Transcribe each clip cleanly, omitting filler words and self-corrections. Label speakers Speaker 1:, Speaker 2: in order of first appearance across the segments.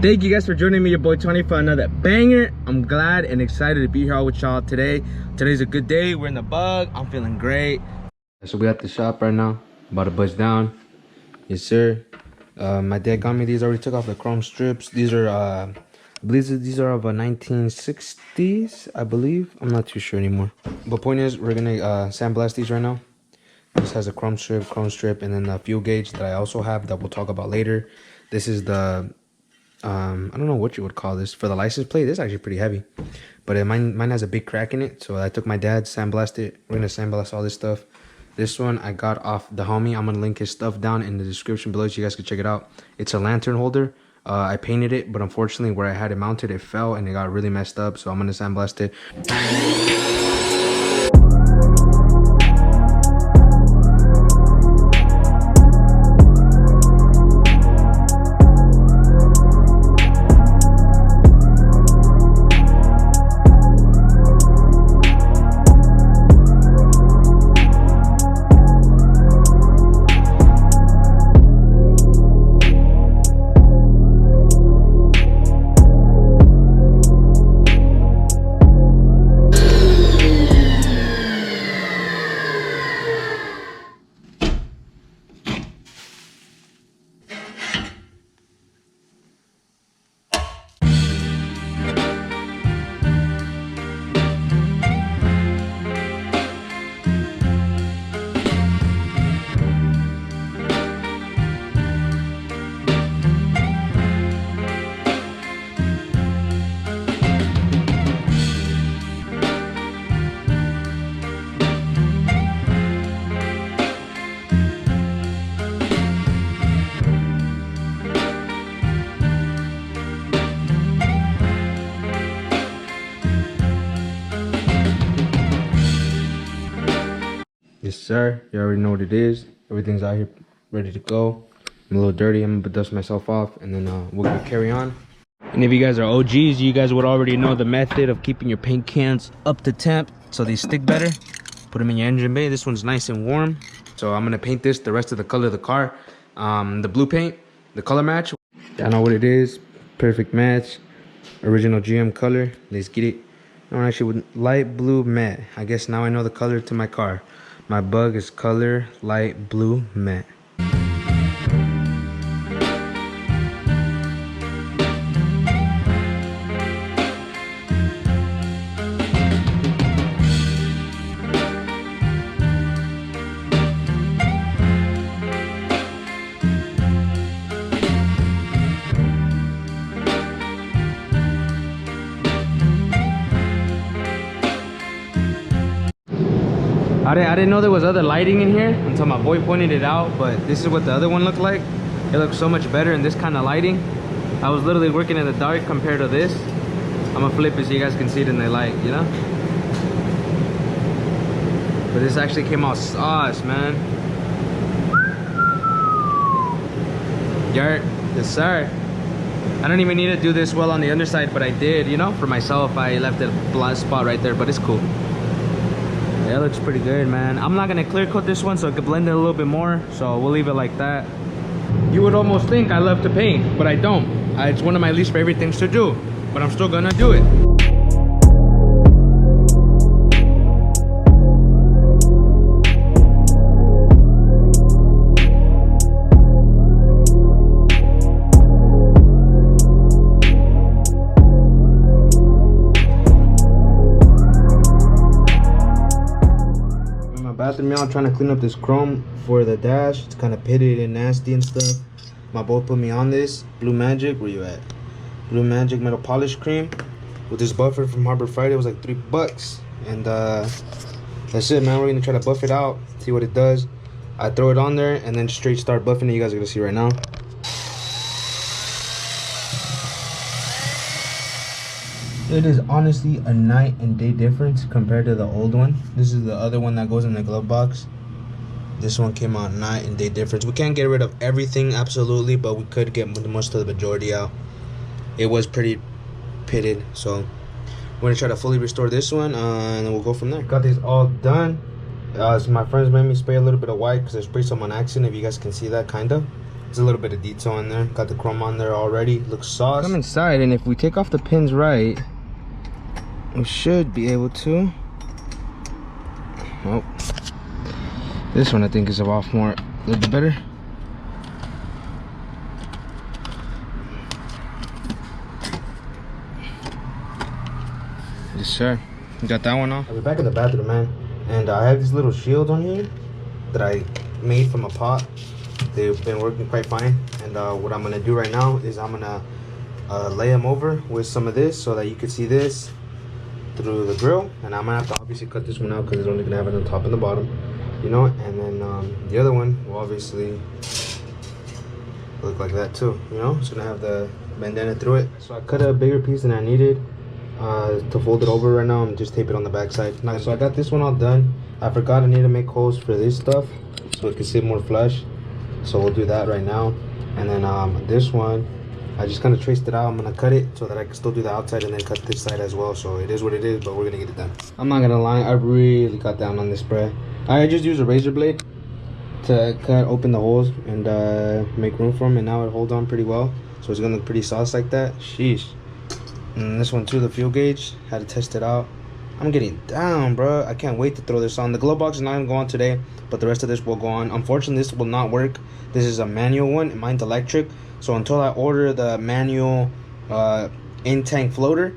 Speaker 1: Thank you guys for joining me, your boy Tony, for another banger. I'm glad and excited to be here with y'all today. Today's a good day. We're in the bug. I'm feeling great. So we at the shop right now, about to bust down. Yes sir. My dad got me these. I already took off the chrome strips. These are I believe these are of a 1960s, I believe. I'm not too sure anymore, but point is, we're gonna sandblast these right now. This has a chrome strip, and then the fuel gauge that I also have that we'll talk about later. This is the I don't know what you would call this for the license plate. This is actually pretty heavy, but mine has a big crack in it, so I took my dad's, sandblast it. We're gonna sandblast all this stuff. This one I got off the homie. I'm gonna link his stuff down in the description below so you guys can check it out. It's a lantern holder. I painted it, but unfortunately where I had it mounted, it fell and it got really messed up, so I'm gonna sandblast it. Yes sir, you already know what it is. Everything's out here ready to go. I'm a little dirty. I'm gonna dust myself off, and then we're gonna carry on. And if you guys are OGs, you guys would already know the method of keeping your paint cans up to temp so they stick better. Put them in your engine bay. This one's nice and warm, so I'm gonna paint this the rest of the color of the car. The blue paint, the color match. I know what it is. Perfect match. Original GM color. Let's get it. No, actually, with light blue matte. I guess now I know the color to my car. My bug is color light blue matte. I didn't know there was other lighting in here until my boy pointed it out, but this is what the other one looked like. It looks so much better in this kind of lighting. I was literally working in the dark compared to this. I'm gonna flip it so you guys can see it in the light, you know? But this actually came out sauce, man. Yart, yes sir. I don't even need to do this well on the underside, but I did, you know? For myself, I left a blind spot right there, but it's cool. Yeah, it looks pretty good, man. I'm not gonna clear coat this one so it could blend it a little bit more, so we'll leave it like that. You would almost think I love to paint, but I don't. It's one of my least favorite things to do, but I'm still gonna do it. Bathroom, I'm trying to clean up this chrome for the dash. It's kind of pitted and nasty and stuff. My boy put me on this Blue Magic. Where you at? Blue Magic metal polish cream with this buffer from Harbor Friday. It was like $3, and that's it, man. We're gonna try to buff it out, see what it does. I throw it on there and then straight start buffing it. You guys are gonna see right now. It is honestly a night and day difference compared to the old one. This is the other one that goes in the glove box. This one came out night and day difference. We can't get rid of everything, absolutely, but we could get most of the majority out. It was pretty pitted, so we're gonna try to fully restore this one, and then we'll go from there. Got these all done. So my friends made me spray a little bit of white because I sprayed some on accident, if you guys can see that, kind of. There's a little bit of detail in there. Got the chrome on there already. Looks sauce. Come inside, and if we take off the pins right, we should be able to. Oh, this one I think is off more, a little bit better. Yes, sir. You got that one off. We're back in the bathroom, man, and I have these little shields on here that I made from a pot. They've been working quite fine, and what I'm gonna do right now is I'm gonna lay them over with some of this so that you can see this through the grill. And I'm gonna have to obviously cut this one out because it's only gonna have it on the top and the bottom, you know. And then the other one will obviously look like that too, you know. It's gonna have the bandana through it. So I cut a bigger piece than I needed to fold it over. Right now I'm just tape it on the back side. Now, so I got this one all done. I forgot I need to make holes for this stuff so it can sit more flush. So we'll do that right now. And then this one, I just kind of traced it out. I'm gonna cut it so that I can still do the outside and then cut this side as well. So it is what it is, but we're gonna get it done. I'm not gonna lie, I really got down on this spray. I just used a razor blade to cut open the holes and make room for them, and now it holds on pretty well. So it's gonna look pretty sauce like that. Sheesh. And this one too, the fuel gauge, had to test it out. I'm getting down, bro. I can't wait to throw this on. The glove box is not gonna go on today, but the rest of this will go on. Unfortunately, this will not work. This is a manual one, and mine's electric. So until I order the manual in-tank floater,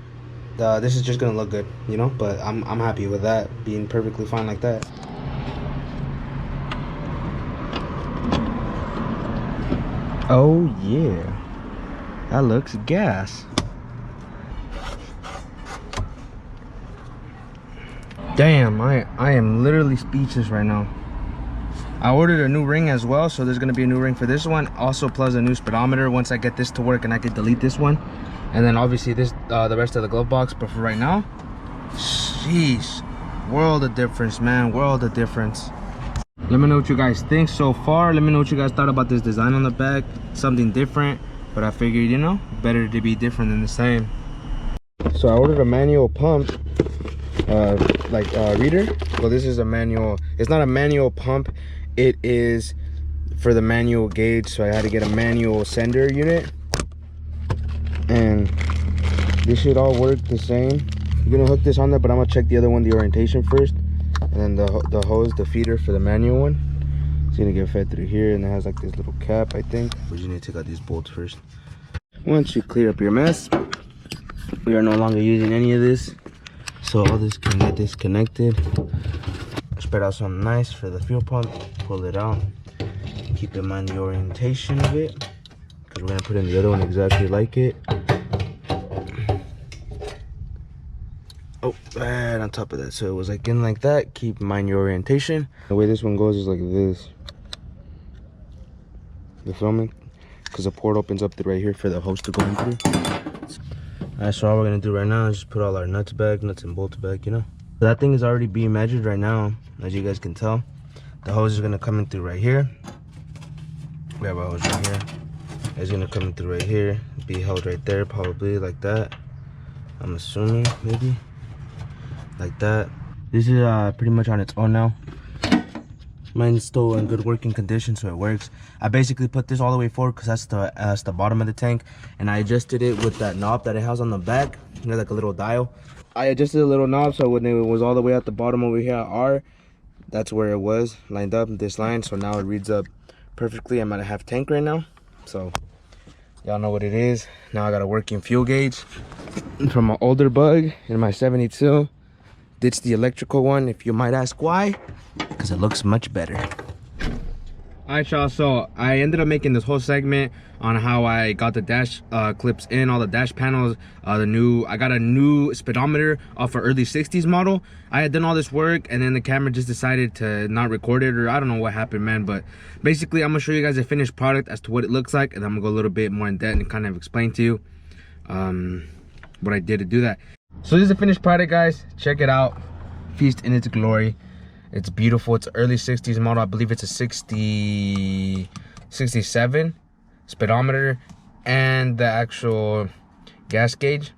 Speaker 1: this is just gonna look good, you know. But I'm happy with that being perfectly fine like that. Oh yeah, that looks gas. Damn, I am literally speechless right now. I ordered a new ring as well, so there's gonna be a new ring for this one, also plus a new speedometer once I get this to work and I can delete this one. And then obviously this the rest of the glove box. But for right now, sheesh, world of difference, man, world of difference. Let me know what you guys think so far. Let me know what you guys thought about this design on the back. Something different, but I figured, you know, better to be different than the same. So I ordered a manual pump reader. Well, this is a manual. It's not a manual pump, it is for the manual gauge. So I had to get a manual sender unit, and this should all work the same. I'm gonna hook this on there, but I'm gonna check the other one, the orientation first, and then the hose, the feeder for the manual one, it's gonna get fed through here, and it has like this little cap, I think. We just need to take out these bolts first. Once you clear up your mess, we are no longer using any of this, so all this can get disconnected. Spread out something nice for the fuel pump, pull it out, keep in mind the orientation of it, because we're gonna put in the other one exactly like it. Oh, right on top of that. So it was like in like that. Keep in mind your orientation. The way this one goes is like this. You feel me? Because the port opens up right here for the hose to go in through. Alright, so all we're gonna do right now is just put all our nuts and bolts back, you know. So that thing is already being measured right now, as you guys can tell. The hose is gonna come in through right here. We have a hose right here. It's gonna come in through right here. Be held right there, probably like that. I'm assuming, maybe like that. This is pretty much on its own now. Mine's still in good working condition, so it works. I basically put this all the way forward because that's the bottom of the tank, and I adjusted it with that knob that it has on the back. You know, like a little dial. I adjusted a little knob, so when it was all the way at the bottom over here at R, that's where it was lined up, this line. So now it reads up perfectly. I'm at a half tank right now, so y'all know what it is. Now I got a working fuel gauge from my older Bug in my 72. Ditched the electrical one, if you might ask why, because it looks much better. Alright y'all, so I ended up making this whole segment on how I got the dash clips in, all the dash panels, I got a new speedometer off an early 60s model. I had done all this work, and then the camera just decided to not record it, or I don't know what happened, man. But basically I'm gonna show you guys the finished product as to what it looks like, and I'm gonna go a little bit more in depth and kind of explain to you what I did to do that. So this is the finished product, guys. Check it out. Feast in its glory. It's beautiful. It's an early 60s model. I believe it's a 67 speedometer and the actual gas gauge.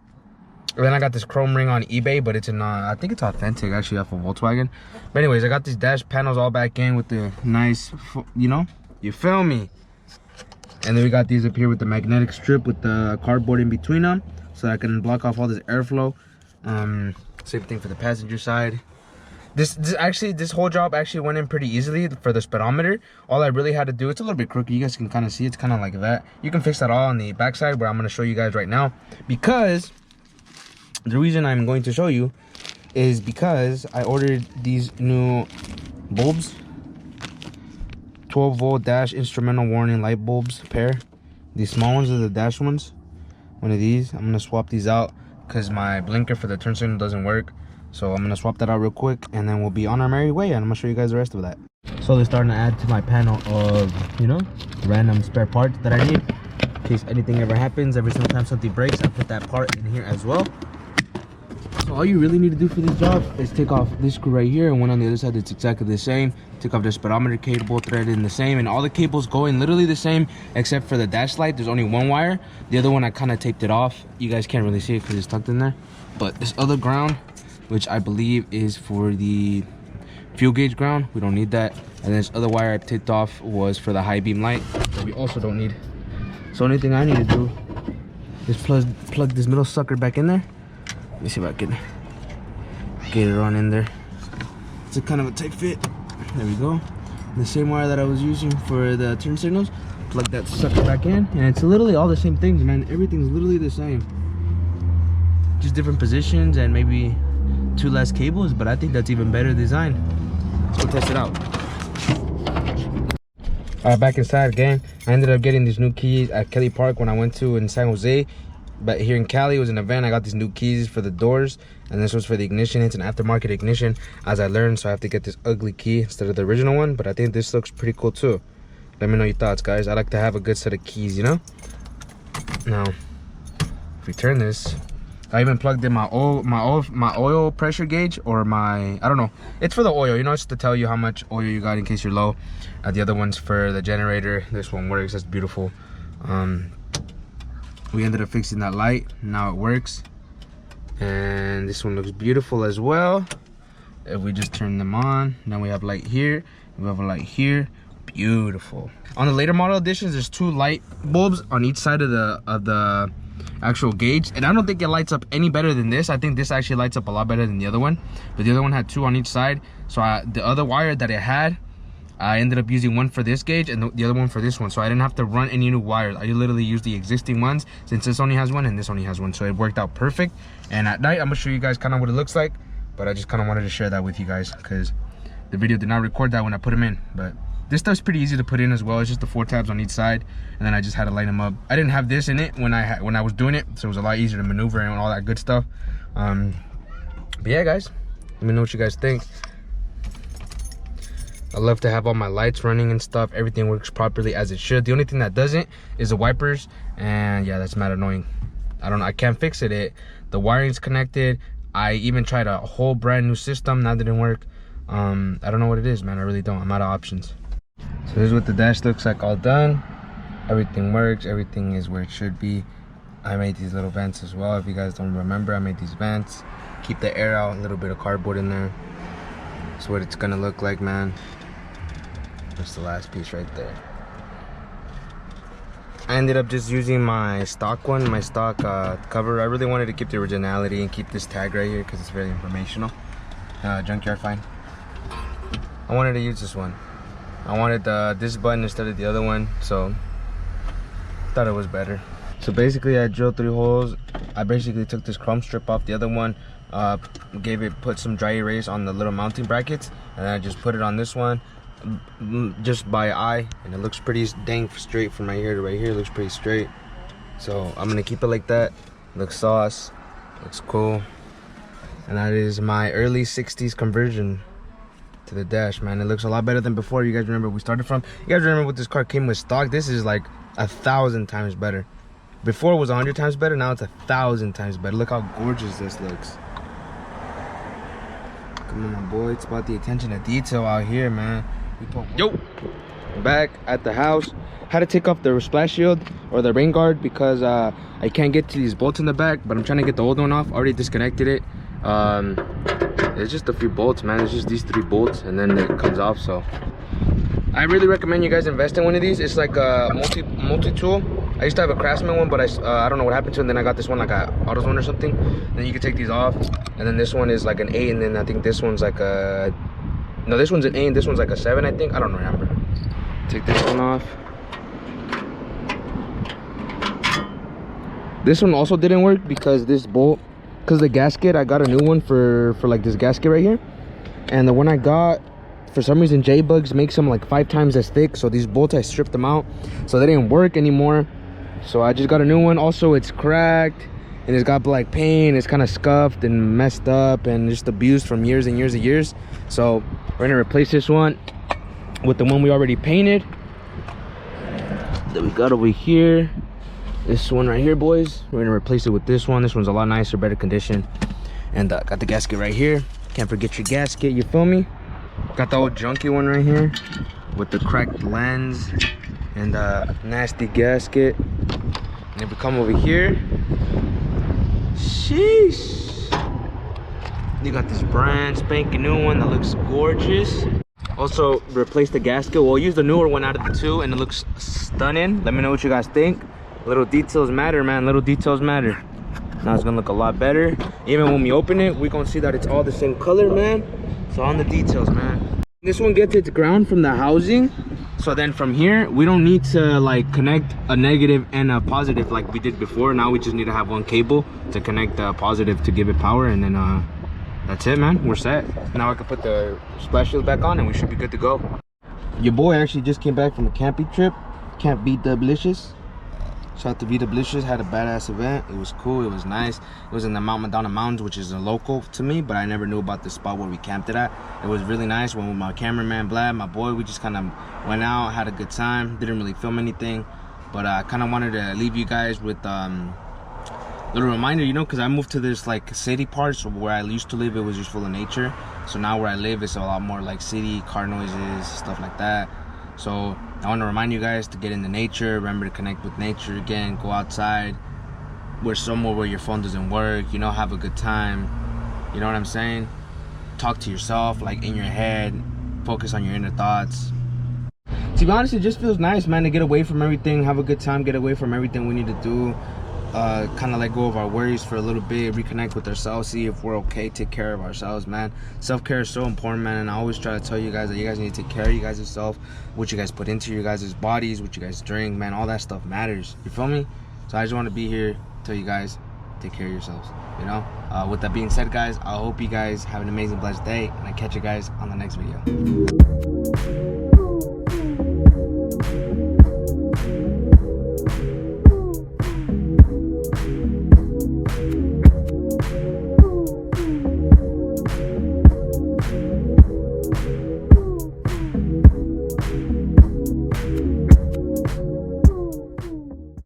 Speaker 1: And then I got this chrome ring on eBay, but it's I think it's authentic, actually, off of Volkswagen. But anyways, I got these dash panels all back in with the nice, you know, you feel me? And then we got these up here with the magnetic strip with the cardboard in between them, so I can block off all this airflow. Same thing for the passenger side. This whole job actually went in pretty easily for the speedometer. All I really had to do, it's a little bit crooked, you guys can kind of see it's kind of like that. You can fix that all on the back side, where I'm going to show you guys right now, because the reason I'm going to show you is because I ordered these new bulbs, 12-volt dash instrumental warning light bulbs pair. These small ones are the dash ones. One of these, I'm gonna swap these out because my blinker for the turn signal doesn't work. So I'm gonna swap that out real quick, and then we'll be on our merry way, and I'm gonna show you guys the rest of that. So they're starting to add to my panel of, you know, random spare parts that I need in case anything ever happens. Every single time something breaks, I put that part in here as well. So all you really need to do for this job is take off this screw right here, and one on the other side that's exactly the same. Take off the speedometer cable, thread in the same, and all the cables go in literally the same, except for the dash light. There's only one wire. The other one I kind of taped it off. You guys can't really see it because it's tucked in there. But this other ground, which I believe is for the fuel gauge ground, we don't need that. And this other wire I taped off was for the high beam light that we also don't need. So only thing I need to do is plug this middle sucker back in there. Let me see if I can get it on in there. It's a kind of a tight fit. There we go. The same wire that I was using for the turn signals, plug that sucker back in, and it's literally all the same things, man. Everything's literally the same, just different positions and maybe 2 less cables, but I think that's even better design. Let's go test it out. All right, back inside again. I ended up getting these new keys at Kelly Park when I went to in San Jose. But here in Cali, it was an event. I got these new keys for the doors, and this was for the ignition. It's an aftermarket ignition, as I learned, so I have to get this ugly key instead of the original one. But I think this looks pretty cool too. Let me know your thoughts, guys. I like to have a good set of keys, you know. Now, if we turn this, I even plugged in my oil pressure gauge, or I don't know. It's for the oil, you know. It's to tell you how much oil you got in case you're low. The other one's for the generator. This one works. That's beautiful. We ended up fixing that light. Now it works, and this one looks beautiful as well. If we just turn them on, now we have light here, we have a light here. Beautiful. On the later model editions, there's 2 light bulbs on each side of the actual gauge, and I don't think it lights up any better than this. I think this actually lights up a lot better than the other one, but the other one had 2 on each side. So the other wire that it had, I ended up using one for this gauge and the other one for this one, so I didn't have to run any new wires. I literally used the existing ones, since this only has one and this only has one, so it worked out perfect. And at night, I'm gonna show you guys kind of what it looks like, but I just kind of wanted to share that with you guys because the video did not record that when I put them in. But this stuff's pretty easy to put in as well. It's just the 4 tabs on each side, and then I just had to light them up. I didn't have this in it when I was doing it, so it was a lot easier to maneuver and all that good stuff. But yeah, guys, let me know what you guys think. I love to have all my lights running and stuff. Everything works properly as it should. The only thing that doesn't is the wipers, and yeah, that's mad annoying. I can't fix it. The wiring's connected. I even tried a whole brand new system, that didn't work. I don't know what it is, man. I really don't. I'm out of options. So this is what the dash looks like all done. Everything works. Everything is where it should be. I made these little vents as well. If you guys don't remember, I made these vents. Keep the air out, a little bit of cardboard in there. That's what it's gonna look like, man. That's the last piece right there. I ended up just using my stock one, my stock cover. I really wanted to keep the originality and keep this tag right here because it's very informational. Junkyard find. I wanted to use this one. I wanted this button instead of the other one, so thought it was better. So basically, I drilled 3 holes. I basically took this chrome strip off the other one, put some dry erase on the little mounting brackets, and I just put it on this one just by eye, and it looks pretty dang straight from right here to right here. It looks pretty straight, so I'm gonna keep it like that. Looks sauce, looks cool. And that is my early 60s conversion to the dash, man. It looks a lot better than before. You guys remember we started from? You guys remember what this car came with stock? This is like 1,000 times better. Before it was 100 times better, now it's 1,000 times better. Look how gorgeous this looks. Come on, my boy, it's about the attention to detail out here, man. Yo, back at the house. Had to take off the splash shield or the rain guard because I can't get to these bolts in the back, but I'm trying to get the old one off. Already disconnected it. It's just a few bolts, man. It's just these 3 bolts, and then it comes off. So I really recommend you guys invest in one of these. It's like a multi-tool. I used to have a Craftsman one, but I don't know what happened to it. And then I got this one like a AutoZone or something. Then you can take these off. And then this one is like an 8, and then I think this one's like a... No, this one's an 8, and this one's like a 7, I think. I don't remember. Take this one off. This one also didn't work because this bolt, because the gasket, I got a new one for like this gasket right here. And the one I got, for some reason J-Bugs makes them like 5 times as thick, so these bolts I stripped them out, so they didn't work anymore. So I just got a new one. Also, it's cracked and it's got black paint. It's kind of scuffed and messed up and just abused from years and years and years. So we're gonna replace this one with the one we already painted that we got over here. This one right here, boys, we're gonna replace it with this one. This one's a lot nicer, better condition. And got the gasket right here. Can't forget your gasket, you feel me? Got the old junky one right here with the cracked lens and nasty gasket. And if we come over here, sheesh, you got this brand spanking new one that looks gorgeous. Also replace the gasket. We'll use the newer one out of the 2, and it looks stunning. Let me know what you guys think. Little details matter, man. Little details matter. Now it's gonna look a lot better. Even when we open it, we're gonna see that it's all the same color, man. So on the details, man. This one gets its ground from the housing. So then from here, we don't need to like connect a negative and a positive like we did before. Now we just need to have one cable to connect the positive to give it power, and then that's it, man. We're set. Now I can put the splash shield back on and we should be good to go. Your boy actually just came back from a camping trip. Camp Beetle. Shout out to Beetle. Had a badass event. It was cool. It was nice. It was in the Mount Madonna Mountains, which is a local to me, but I never knew about the spot where we camped it at. It was really nice. Went with my cameraman Vlad, my boy. We just kind of went out, had a good time. Didn't really film anything, but I kind of wanted to leave you guys with little reminder, you know, because I moved to this like city part. So where I used to live, it was just full of nature. So now where I live, it's a lot more like city, car noises, stuff like that. So I want to remind you guys to get into nature. Remember to connect with nature again. Go outside. We're somewhere where your phone doesn't work. You know, have a good time. You know what I'm saying? Talk to yourself, like in your head. Focus on your inner thoughts. To be honest, it just feels nice, man, to get away from everything. Have a good time. Get away from everything we need to do. Kind of let go of our worries for a little bit, reconnect with ourselves, see if we're okay, take care of ourselves, man. Self-care is so important, man, and I always try to tell you guys that you guys need to take care of you guys yourself, what you guys put into your guys' bodies, what you guys drink, man, all that stuff matters, you feel me? So I just want to be here to tell you guys, take care of yourselves, you know? With that being said, guys, I hope you guys have an amazing, blessed day, and I catch you guys on the next video.